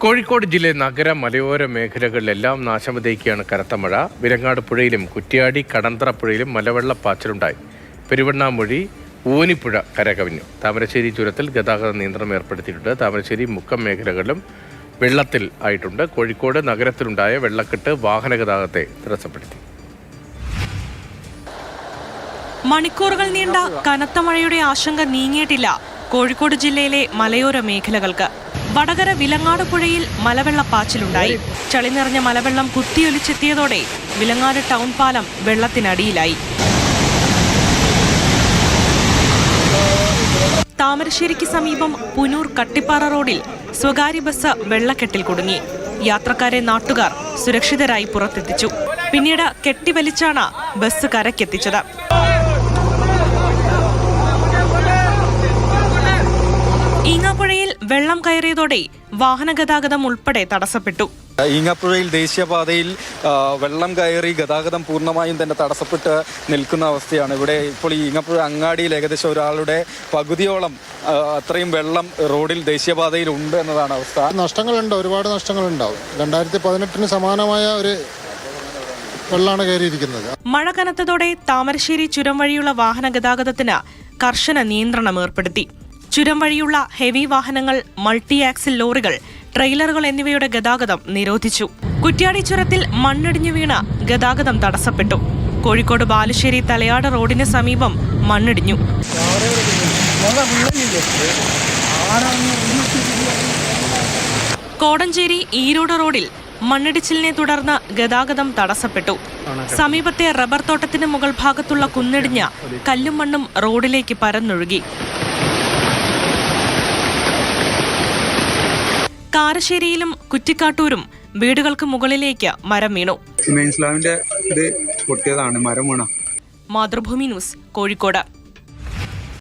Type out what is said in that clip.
കോഴിക്കോട് ജില്ലയിലെ നഗര മലയോര മേഖലകളിലെല്ലാം നാശം വിതയ്ക്കുകയാണ് കനത്ത മഴ. വിലങ്ങാട് പുഴയിലും കുറ്റ്യാടി കടന്തറ പുഴയിലും മലവെള്ളപ്പാച്ചിലുണ്ടായി. പെരുവണ്ണാമൊഴി ഊനിപ്പുഴ കരകവിഞ്ഞു. താമരശ്ശേരി ചുരത്തിൽ ഗതാഗത നിയന്ത്രണം ഏർപ്പെടുത്തിയിട്ടുണ്ട്. താമരശ്ശേരി മുക്കം മേഖലകളിലും വെള്ളത്തിൽ ആയിട്ടുണ്ട്. കോഴിക്കോട് നഗരത്തിലുണ്ടായ വെള്ളക്കെട്ട് വാഹന ഗതാഗതത്തെ തടസ്സപ്പെടുത്തി. മണിക്കൂറുകൾ നീണ്ട കനത്ത മഴയുടെ ആശങ്ക നീങ്ങിയിട്ടില്ല കോഴിക്കോട് ജില്ലയിലെ മലയോര മേഖലകൾക്ക്. വടകര വിലങ്ങാട് പുഴയിൽ മലവെള്ളപ്പാച്ചിലുണ്ടായി. ചളി നിറഞ്ഞ മലവെള്ളം കുത്തിയൊലിച്ചെത്തിയതോടെ വിലങ്ങാട് ടൗൺ പാലം വെള്ളത്തിനടിയിലായി. താമരശ്ശേരിക്ക് സമീപം പുനൂർ കട്ടിപ്പാറ റോഡിൽ സ്വകാര്യ ബസ് വെള്ളക്കെട്ടിൽ കുടുങ്ങി. യാത്രക്കാരെ നാട്ടുകാർ സുരക്ഷിതരായി പുറത്തെത്തിച്ചു. പിന്നീട് കെട്ടിവലിച്ചാണ് ബസ് കരക്കെത്തിച്ചത്. ഈങ്ങാപ്പുഴയിൽ വെള്ളം കയറിയതോടെ വാഹന ഗതാഗതം ഉൾപ്പെടെ തടസ്സപ്പെട്ടു. ഈങ്ങാപ്പുഴയിൽ ദേശീയപാതയിൽ വെള്ളം കയറി ഗതാഗതം പൂർണ്ണമായും തന്നെ തടസ്സപ്പെട്ട് നിൽക്കുന്ന അവസ്ഥയാണ്. ഇവിടെ ഇപ്പോൾ ഈ ഈങ്ങാപ്പുഴ അങ്ങാടിയിൽ ഏകദേശം ഒരാളുടെ പകുതിയോളം അത്രയും വെള്ളം റോഡിൽ ദേശീയപാതയിൽ ഉണ്ട് എന്നതാണ് അവസ്ഥ. നഷ്ടങ്ങളുണ്ട്, ഒരുപാട് നഷ്ടങ്ങളുണ്ടാവും. 2018 സമാനമായ ഒരു വെള്ളമാണ് കയറിയിരിക്കുന്നത്. മഴ കനത്തതോടെ താമരശ്ശേരി ചുരം വഴിയുള്ള വാഹന ഗതാഗതത്തിന് കർശന നിയന്ത്രണം ഏർപ്പെടുത്തി. ചുരം വഴിയുള്ള ഹെവി വാഹനങ്ങൾ, മൾട്ടി ആക്സിൽ ലോറികൾ, ട്രെയിലറുകൾ എന്നിവയുടെ ഗതാഗതം നിരോധിച്ചു. കുറ്റ്യാടി ചുരത്തിൽ മണ്ണിടിഞ്ഞു വീണ ഗതാഗതം തടസ്സപ്പെട്ടു. കോഴിക്കോട് ബാലുശ്ശേരി തലയാട് റോഡിന് സമീപം മണ്ണിടിഞ്ഞു. കോടഞ്ചേരി ഈരോട് റോഡിൽ മണ്ണിടിച്ചിലിനെ തുടർന്ന് ഗതാഗതം തടസ്സപ്പെട്ടു. സമീപത്തെ റബ്ബർ തോട്ടത്തിന് മുകൾ ഭാഗത്തുള്ള കുന്നിടിഞ്ഞ കല്ലും മണ്ണും റോഡിലേക്ക് പരന്നൊഴുകി. കാരശ്ശേരിയിലും കുറ്റിക്കാട്ടൂരും വീടുകൾക്ക് മുകളിലേക്ക് മരം വീണു. പൊട്ടിയതാണ് മരം വീണ. മാതൃഭൂമി ന്യൂസ്, കോഴിക്കോട്.